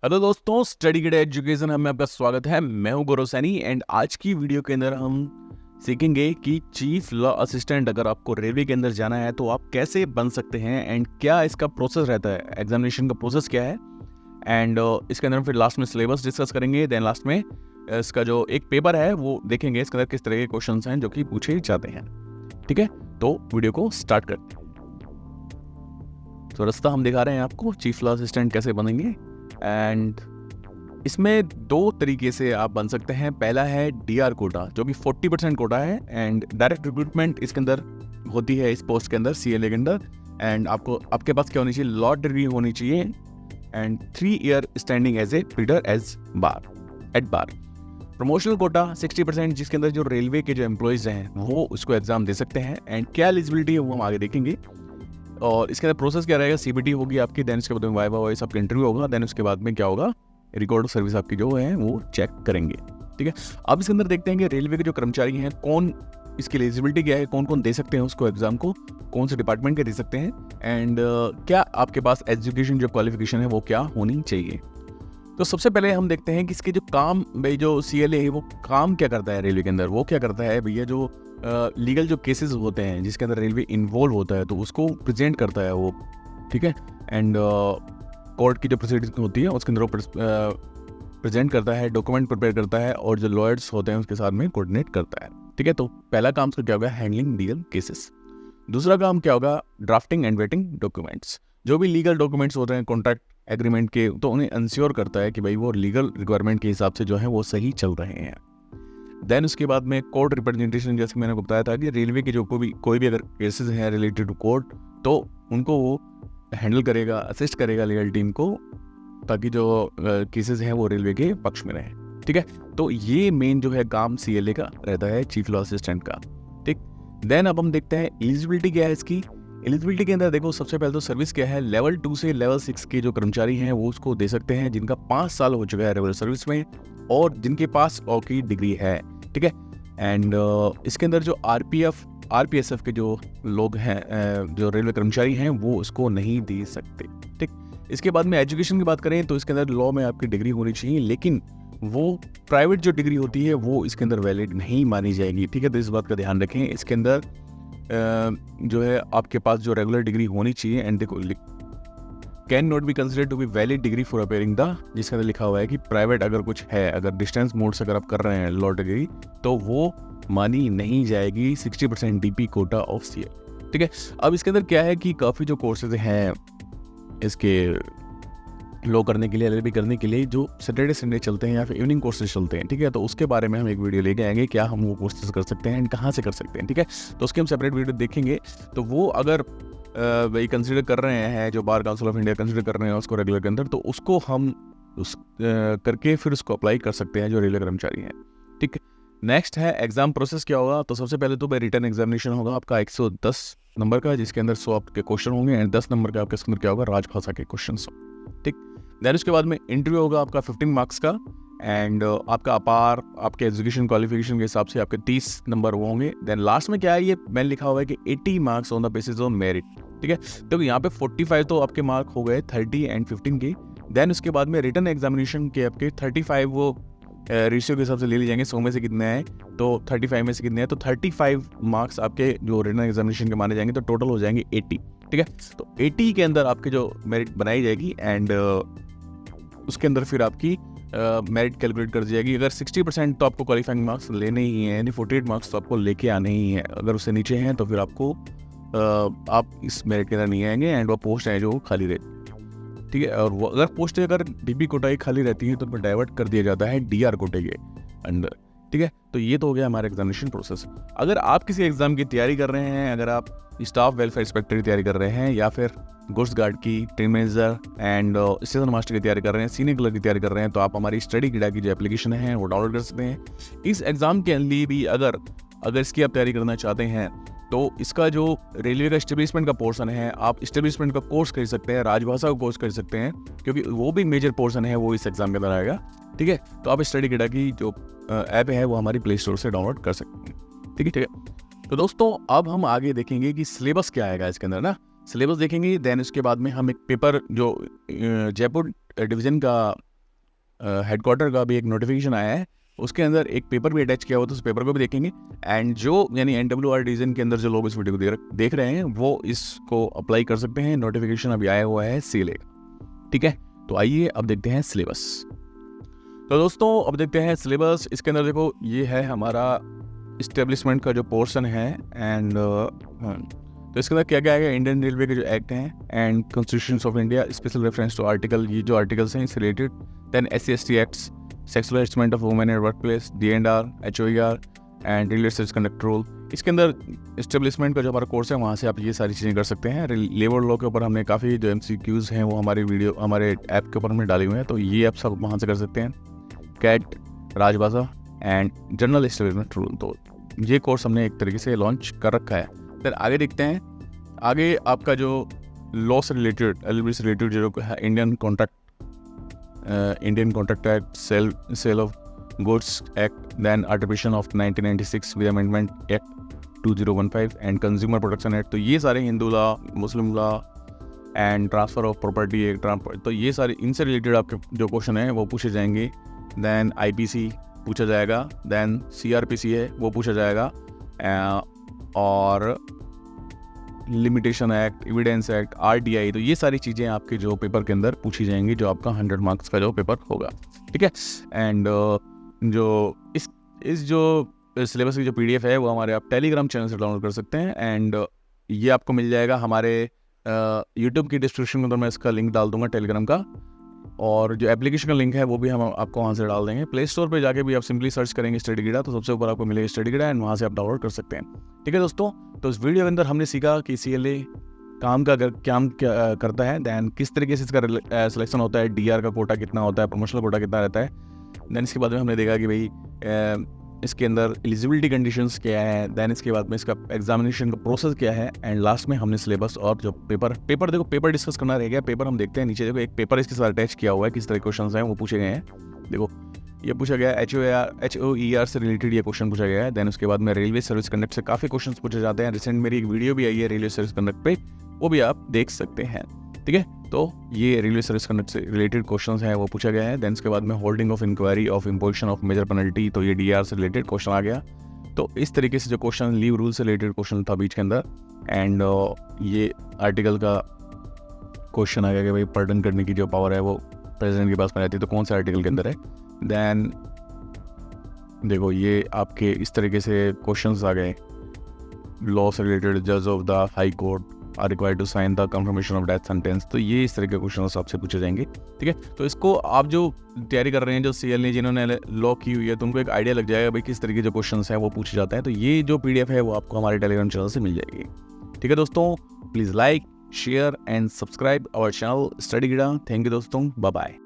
Hello दोस्तों, study kid education में आपका स्वागत है। मैं हूं गौरव सैनी एंड आज की वीडियो के अंदर हम सीखेंगे कि चीफ लॉ असिस्टेंट अगर आपको रेलवे के अंदर जाना है तो आप कैसे बन सकते हैं एंड क्या इसका प्रोसेस रहता है, एग्जामिनेशन का प्रोसेस क्या है एंड इसके अंदर हम फिर लास्ट में सिलेबस डिस्कस करेंगे। देन लास्ट में इसका जो एक पेपर है वो देखेंगे, इसके अंदर किस तरह के क्वेश्चन हैं जो कि पूछे जाते हैं। ठीक है, तो वीडियो को स्टार्ट करते हैं। तो रास्ता हम दिखा रहे हैं आपको चीफ लॉ असिस्टेंट कैसे बनेंगे एंड इसमें दो तरीके से आप बन सकते हैं। पहला है डीआर कोटा जो कि 40% कोटा है एंड डायरेक्ट रिक्रूटमेंट इसके अंदर होती है, इस पोस्ट के अंदर सीएलए के अंदर। एंड आपके पास क्या होनी चाहिए, लॉ डिग्री होनी चाहिए and 3 year standing as a pleader at bar. Promotional quota 60% जिसके अंदर जो रेलवे के जो एम्प्लॉयज हैं वो उसको एग्जाम दे सकते हैं एंड क्या एलिजिबिलिटी है वो हम आगे देखेंगे। और इसके अंदर प्रोसेस क्या रहेगा, सीबीटी होगी आपकी, देन उसके बाद में वाइवा वॉइस आपका इंटरव्यू होगा, देन उसके बाद में क्या होगा, रिकॉर्ड सर्विस आपकी जो है वो चेक करेंगे। ठीक है, अब इसके अंदर देखते हैं कि रेलवे के जो कर्मचारी हैं कौन, इसकी एलिजिबिलिटी क्या है, कौन कौन दे सकते हैं उसको एग्जाम को, कौन से डिपार्टमेंट के दे सकते हैं एंड क्या आपके पास एजुकेशन जो क्वालिफिकेशन है वो क्या होनी चाहिए। तो सबसे पहले हम देखते हैं कि इसके जो काम, भाई जो सीएलए है वो काम क्या करता है रेलवे के अंदर। वो क्या करता है भैया, जो लीगल जो केसेस होते हैं जिसके अंदर रेलवे इन्वॉल्व होता है तो उसको प्रेजेंट करता है वो। ठीक है, एंड कोर्ट की जो प्रोसीडिंग होती है उसके अंदर वो प्रेजेंट करता है, डॉक्यूमेंट प्रिपेयर करता है और जो लॉयर्स होते हैं उसके साथ में कोऑर्डिनेट करता है। ठीक है, तो पहला काम उसका क्या होगा, हैंडलिंग लीगल केसेस। दूसरा काम क्या होगा, ड्राफ्टिंग एंड वेटिंग डॉक्यूमेंट्स। जो भी लीगल डॉक्यूमेंट्स होते हैं कॉन्ट्रैक्ट एग्रीमेंट के, तो उन्हें इंश्योर करता है कि भाई वो लीगल रिक्वायरमेंट के हिसाब से जो है वो सही चल रहे हैं। देन उसके बाद में कोर्ट रिप्रेजेंटेशन, जैसे मैंने बताया था कि रेलवे के जो कोई भी अगर केसेस हैं रिलेटेड टू कोर्ट तो उनको वो हैंडल करेगा, असिस्ट करेगा लीगल टीम को, ताकि जो केसेस हैं वो रेलवे के पक्ष में रहें। ठीक है, तो ये मेन जो है काम सीएलए का रहता है, चीफ लॉ असिस्टेंट का। ठीक, देन अब हम देखते हैं एलिजिबिलिटी क्या है इसकी। एलिजिबिलिटी के अंदर देखो, सबसे पहले तो सर्विस क्या है, लेवल 2 से लेवल 6 के जो कर्मचारी हैं वो उसको दे सकते हैं जिनका 5 साल हो चुका है रेगुलर सर्विस में और जिनके पास और की डिग्री है। ठीक है, एंड इसके अंदर जो आरपीएसएफ के जो लोग हैं, जो रेलवे कर्मचारी हैं वो उसको नहीं दे सकते। ठीक, इसके बाद में एजुकेशन की बात करें तो इसके अंदर लॉ में आपकी डिग्री होनी चाहिए, लेकिन वो प्राइवेट जो डिग्री होती है वो इसके अंदर वैलिड नहीं मानी जाएगी। ठीक है, तो इस बात का ध्यान रखें। इसके अंदर जो है आपके पास जो रेगुलर डिग्री होनी चाहिए एंड देखो, can not be considered to be valid degree for appearing the, जिसके अंदर लिखा हुआ है कि प्राइवेट अगर कुछ है, अगर डिस्टेंस मोड से अगर आप कर रहे हैं लॉ डिग्री तो वो मानी नहीं जाएगी 60% डीपी कोटा ऑफ सीएल। ठीक है, अब इसके अंदर क्या है कि काफ़ी जो कोर्सेज हैं इसके लॉ करने के लिए, एलएलबी करने के लिए, जो सैटरडे संडे चलते हैं या फिर इवनिंग कोर्सेज चलते हैं। ठीक है, तो उसके बारे में हम एक वीडियो लेके आएंगे, क्या हम वो कोर्सेज कर सकते हैं एंड कहाँ से कर सकते हैं। ठीक है, तो उसके हम सेपरेट वीडियो देखेंगे। तो वो अगर भाई कंसिडर कर रहे हैं, जो bar council of India consider कर रहे हैं उसको रेगुलर के अंदर, तो उसको हम करके फिर उसको अप्लाई कर सकते हैं जो रेलवे कर्मचारी हैं। ठीक, नेक्स्ट है एग्जाम प्रोसेस क्या होगा। तो सबसे पहले तो भाई रिटन एग्जामिनेशन होगा आपका 110 नंबर का, जिसके अंदर 100 आपके क्वेश्चन होंगे एंड 10 नंबर का आपके अंदर क्या होगा, राजभाषा के क्वेश्चन। ठीक, देन उसके बाद में इंटरव्यू होगा आपका 15 मार्क्स का एंड आपका अपार आपके एजुकेशन क्वालिफिकेशन के हिसाब से आपके 30 नंबर वो होंगे। देन लास्ट में क्या है, ये मैंने लिखा हुआ है कि 80 marks on the basis of merit. ठीक है, तो यहाँ पे 45 तो आपके मार्क हो गए 30 एंड 15 के। देन उसके बाद में रिटन एग्जामिनेशन के आपके 35 वो रेशियो के हिसाब से ले ली जाएंगे, 100 में से कितने हैं तो 35 में से कितने हैं, तो 35 मार्क्स आपके जो रिटन एग्जामिनेशन के माने जाएंगे, तो टोटल हो जाएंगे 80। ठीक है, तो 80 के अंदर आपके जो मेरिट बनाई जाएगी एंड उसके अंदर फिर आपकी मेरिट कैलकुलेट कर दी जाएगी। अगर 60% तो आपको क्वालिफाइंग मार्क्स लेने ही हैं, यानी 48 मार्क्स तो आपको लेके आने ही हैं। अगर उससे नीचे हैं तो फिर आपको आप इस मेरिट के अंदर नहीं आएंगे एंड वो पोस्ट है जो खाली रहती। ठीक है, और वो अगर पोस्ट अगर डीपी कोटा खाली रहती है तो फिर डाइवर्ट कर दिया जाता है डीआर कोटे के अंदर। ठीक है, तो ये तो हो गया हमारा एग्जामिनेशन प्रोसेस। अगर आप किसी एग्जाम की तैयारी कर रहे हैं, अगर आप स्टाफ वेलफेयर इंस्पेक्टर की तैयारी कर रहे हैं या फिर गुड्स गार्ड की, train manager and station master की तैयारी कर रहे हैं, सीनियर क्लर्क की तैयारी कर रहे हैं, तो आप हमारी स्टडी किडा की जो एप्लीकेशन है वो डाउनलोड कर सकते हैं। इस एग्जाम के लिए भी अगर इसकी आप तैयारी करना चाहते हैं तो इसका जो रेलवे का एस्टेब्लिशमेंट का पोर्शन है, आप एस्टेब्लिशमेंट का कोर्स कर सकते हैं, राजभाषा का कोर्स कर सकते हैं, क्योंकि वो भी मेजर पोर्शन है, वो इस एग्जाम के अंदर आएगा। ठीक है, तो आप स्टडी किडा की जो ऐप है वो हमारी प्ले स्टोर से डाउनलोड कर सकते हैं। ठीक है, तो दोस्तों अब हम आगे देखेंगे कि सिलेबस क्या आएगा इसके अंदर ना। सिलेबस देखेंगे, देन उसके बाद में हम एक पेपर जो जयपुर डिवीज़न का हेडक्वार्टर का भी एक नोटिफिकेशन आया है, उसके अंदर एक पेपर भी अटैच किया हुआ, तो उस पेपर को भी देखेंगे। एंड जो यानी NWR डिवीजन के अंदर जो लोग इस वीडियो को देख रहे हैं वो इसको अप्लाई कर सकते हैं। नोटिफिकेशन अभी आया हुआ है CLA का, ठीक है। तो आइए अब देखते हैं सिलेबस। तो दोस्तों अब देखते हैं सिलेबस। इसके अंदर देखो ये है हमारा इस्टेब्लिशमेंट का जो पोर्शन है, एंड तो इसके अंदर क्या क्या है, इंडियन रेलवे के जो एक्ट हैं and constitution of India, special reference to article, ये जो आर्टिकल्स हैं इससे related. Then SC/ST acts, sexual harassment of women in work place, DNR, HOER and railway service conduct rule. इसके अंदर इस्टेब्लिशमेंट का जो हमारा कोर्स है वहाँ से आप ये सारी चीज़ें कर सकते हैं। लेबर लॉ के ऊपर हमने काफ़ी जो MCQs हैं वो हमारे ऐप के ऊपर हमने डाले हुए हैं, तो ये आप सब वहाँ से कर सकते हैं। कैट, राजभाषा एंड जनरल इस्टेब्लिशमेंट रूल, तो ये कोर्स हमने एक तरीके से लॉन्च कर रखा है। फिर आगे देखते हैं, आगे आपका जो लॉ से रिलेटेड, LLB से रिलेटेड जो है Indian contract act, sale of goods act, then artificial of 1996 with amendment act 2015 and consumer protection act. तो ये सारे Hindu law, Muslim law and transfer of property act, तो ये सारे इनसे रिलेटेड आपके जो क्वेश्चन है वो पूछे जाएंगे। देन IPC पूछा जाएगा, देन CRPC है वो पूछा जाएगा, और limitation act, evidence act, RTI, तो ये सारी चीज़ें आपके जो पेपर के अंदर पूछी जाएंगी, जो आपका 100 मार्क्स का जो पेपर होगा, ठीक है। एंड जो इस जो सिलेबस की जो PDF है वो हमारे आप टेलीग्राम चैनल से डाउनलोड कर सकते हैं। एंड ये आपको मिल जाएगा हमारे यूट्यूब की डिस्क्रिप्शन के अंदर, मैं इसका लिंक डाल दूंगा टेलीग्राम का, और जो एप्लीकेशन का लिंक है वो भी हम आपको वहाँ से डाल देंगे। प्ले स्टोर पे जाके भी आप सिंपली सर्च करेंगे स्टडी गिडा, तो सबसे ऊपर आपको मिलेगा स्टडी गिडा, एंड वहाँ से आप डाउनलोड कर सकते हैं, ठीक है दोस्तों। तो इस वीडियो के अंदर हमने सीखा कि CLA काम क्या करता है, दैन किस तरीके से इसका सिलेक्शन होता है, DR का कोटा कितना होता है, प्रमोशनल कोटा कितना रहता है। दैन इसके बाद में हमने देखा कि भाई इसके अंदर एलिजिबिलिटी कंडीशंस क्या है, दैन इसके बाद में इसका एग्जामिनेशन का प्रोसेस क्या है, एंड लास्ट में हमने सिलेबस और जो पेपर देखो, पेपर डिस्कस करना रह गया। पेपर हम देखते हैं, नीचे देखो एक पेपर इसके साथ अटैच किया हुआ है, किस तरह के क्वेश्चन हैं वो पूछे गए हैं। देखो ये पूछा गया HOER से रिलेटेड ये क्वेश्चन पूछा गया है। देन उसके बाद में रेलवे सर्विस कंडक्ट से काफ़ी क्वेश्चन पूछे जाते हैं। रिसेंट मेरी एक वीडियो भी आई है रेलवे सर्विस कंडक्ट पे, वो भी आप देख सकते हैं, ठीक है। तो ये रेलवे सर्विस कंडक्ट से रिलेटेड क्वेश्चंस हैं वो पूछा गया है। देन उसके बाद में holding of inquiry of imposition of major penalty, तो ये DR से रिलेटेड क्वेश्चन आ गया। तो इस तरीके से जो क्वेश्चन, लीव रूल से रिलेटेड क्वेश्चन था बीच के अंदर, एंड ये आर्टिकल का क्वेश्चन आ गया कि भाई पर्डन करने की जो पावर है वो प्रेसिडेंट के पास में रहती है, तो कौन से आर्टिकल के अंदर है। देन देखो ये आपके इस तरीके से क्वेश्चंस आ गए, लॉ से रिलेटेड, जज of the high court are required to sign the confirmation of death sentence, तो ये इस तरह के क्वेश्चन आपसे पूछे जाएंगे, ठीक है। तो इसको आप जो तैयारी कर रहे हैं, जो CLA जिन्होंने लॉ की हुई है, तो उनको एक आइडिया लग जाएगा भाई किस तरीके के जो क्वेश्चन हैं वो पूछे जाते हैं। तो ये जो PDF है वो आपको हमारे टेलीग्राम चैनल से मिल जाएगी, ठीक है दोस्तों। Please like, share and subscribe our channel study गिडा। थैंक यू दोस्तों, बाय बाय।